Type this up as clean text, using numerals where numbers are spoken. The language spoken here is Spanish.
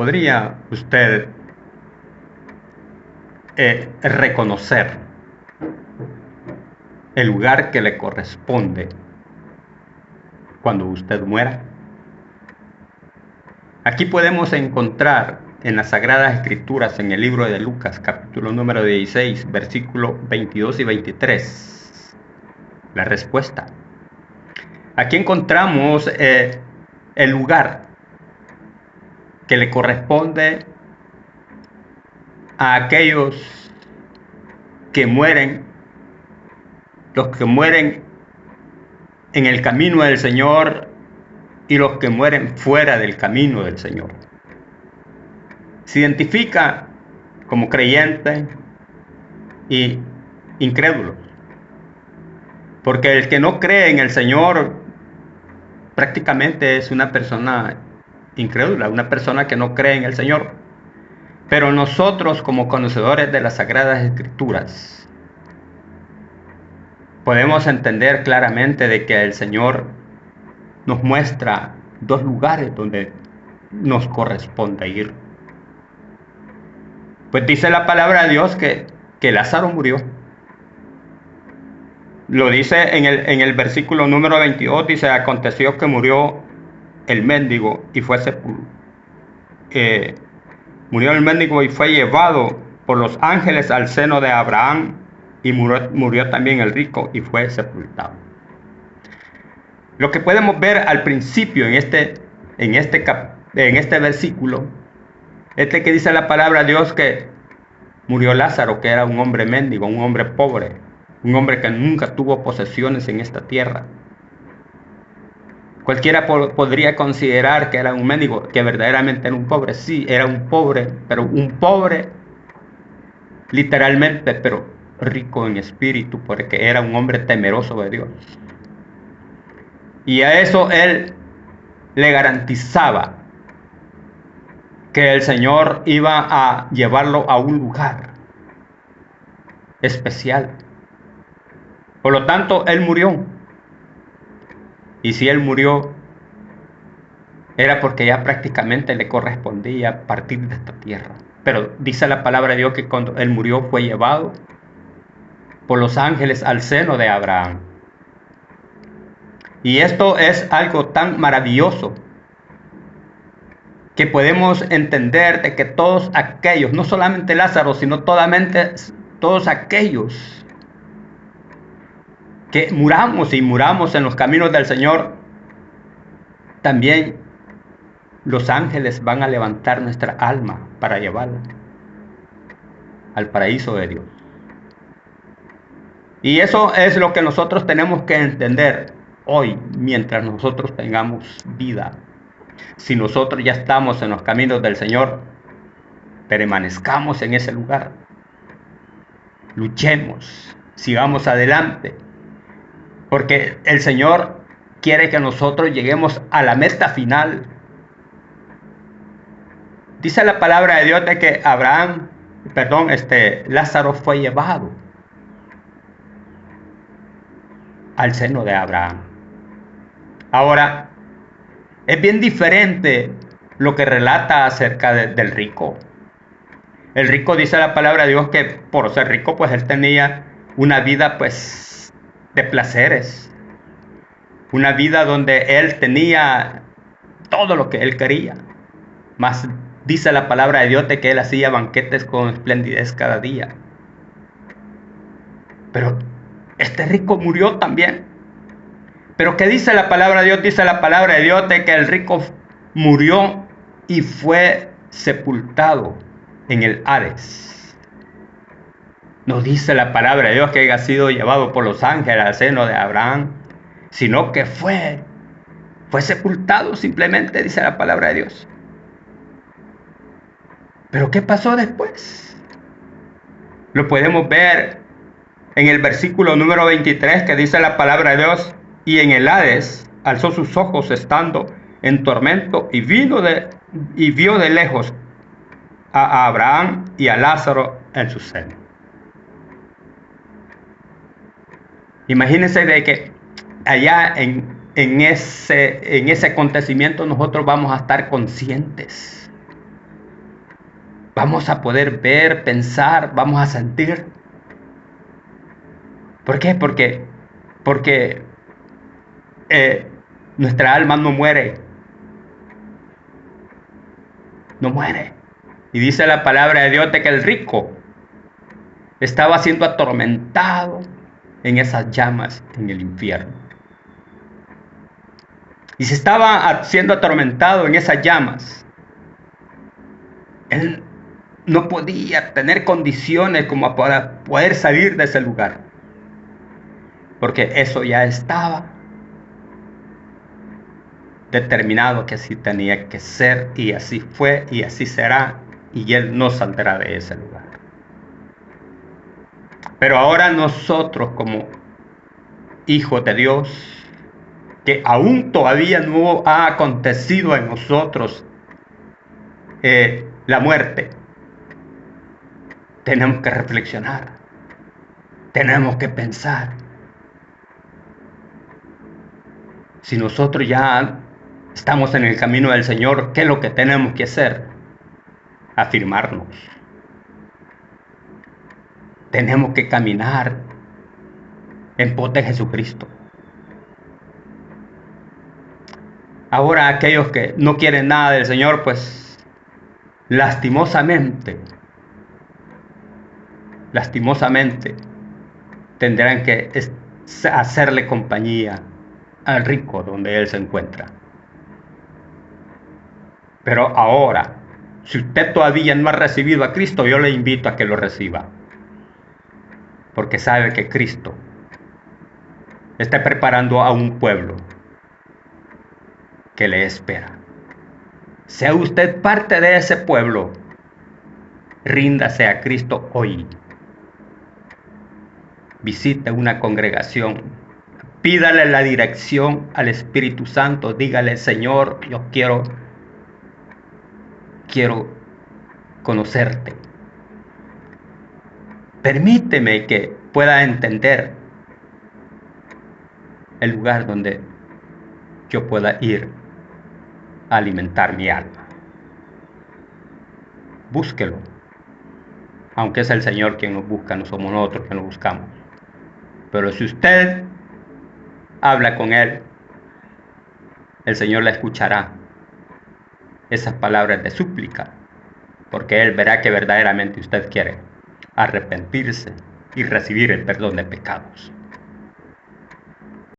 ¿Podría usted reconocer el lugar que le corresponde cuando usted muera? Aquí podemos encontrar en las Sagradas Escrituras, en el libro de Lucas, capítulo número 16, versículos 22 y 23, la respuesta. Aquí encontramos el lugar que le corresponde a aquellos que mueren, los que mueren en el camino del Señor y los que mueren fuera del camino del Señor. Se identifica como creyente y incrédulo, porque el que no cree en el Señor prácticamente es una persona incrédula, una persona que no cree en el Señor. Pero nosotros, como conocedores de las Sagradas Escrituras, podemos entender claramente de que el Señor nos muestra dos lugares donde nos corresponde ir. Pues dice la palabra de Dios que Lázaro murió. Lo dice en el versículo número 22, dice: aconteció que murió el mendigo y fue murió el mendigo y fue llevado por los ángeles al seno de Abraham, y murió también el rico y fue sepultado. Lo que podemos ver al principio en este versículo es que dice la palabra de Dios que murió Lázaro, que era un hombre mendigo, un hombre pobre, un hombre que nunca tuvo posesiones en esta tierra. Cualquiera podría considerar que era un mendigo, que verdaderamente era un pobre. Sí, era un pobre, pero un pobre literalmente, pero rico en espíritu, porque era un hombre temeroso de Dios. Y a eso él le garantizaba que el Señor iba a llevarlo a un lugar especial. Por lo tanto, él murió. Y si él murió, era porque ya prácticamente le correspondía partir de esta tierra. Pero dice la palabra de Dios que cuando él murió fue llevado por los ángeles al seno de Abraham. Y esto es algo tan maravilloso que podemos entender de que todos aquellos, no solamente Lázaro, sino todos aquellos que muramos en los caminos del Señor, también los ángeles van a levantar nuestra alma para llevarla al paraíso de Dios. Y eso es lo que nosotros tenemos que entender hoy, mientras nosotros tengamos vida. Si nosotros ya estamos en los caminos del Señor, permanezcamos en ese lugar. Luchemos, sigamos adelante, porque el Señor quiere que nosotros lleguemos a la meta final. Dice la palabra de Dios de que Lázaro fue llevado al seno de Abraham. Ahora, es bien diferente lo que relata acerca del rico. El rico, dice la palabra de Dios, que por ser rico, pues él tenía una vida pues de placeres, una vida donde él tenía todo lo que él quería. Más dice la palabra de Dios de que él hacía banquetes con esplendidez cada día. Pero este rico murió también. Pero ¿qué dice la palabra de Dios? Dice la palabra de Dios de que el rico murió y fue sepultado en el Hades. No dice la palabra de Dios que haya sido llevado por los ángeles al seno de Abraham, sino que fue sepultado simplemente, dice la palabra de Dios. Pero ¿qué pasó después? Lo podemos ver en el versículo número 23, que dice la palabra de Dios: y en el Hades alzó sus ojos estando en tormento y vio de lejos a Abraham y a Lázaro en su seno. Imagínense de que allá en ese acontecimiento nosotros vamos a estar conscientes vamos a poder ver, pensar, vamos a sentir. ¿Por qué? Porque nuestra alma no muere. No muere. Y dice la palabra de Dios de que el rico estaba siendo atormentado en esas llamas en el infierno. Y si estaba siendo atormentado en esas llamas, él no podía tener condiciones como para poder salir de ese lugar, porque eso ya estaba determinado que así tenía que ser, y así fue y así será, y él no saldrá de ese lugar. Pero ahora nosotros, como hijos de Dios, que aún todavía no ha acontecido en nosotros la muerte, tenemos que reflexionar, tenemos que pensar. Si nosotros ya estamos en el camino del Señor, ¿qué es lo que tenemos que hacer? Afirmarnos. Tenemos que caminar en pos de Jesucristo. Ahora aquellos que no quieren nada del Señor, pues lastimosamente tendrán que hacerle compañía al rico donde él se encuentra. Pero ahora, si usted todavía no ha recibido a Cristo, yo le invito a que lo reciba, porque sabe que Cristo está preparando a un pueblo que le espera. Sea usted parte de ese pueblo, ríndase a Cristo hoy. Visite una congregación, pídale la dirección al Espíritu Santo, dígale: Señor, yo quiero conocerte. Permíteme que pueda entender el lugar donde yo pueda ir a alimentar mi alma. Búsquelo, aunque es el Señor quien nos busca, no somos nosotros quien lo buscamos. Pero si usted habla con Él, el Señor le escuchará esas palabras de súplica, porque Él verá que verdaderamente usted quiere arrepentirse y recibir el perdón de pecados.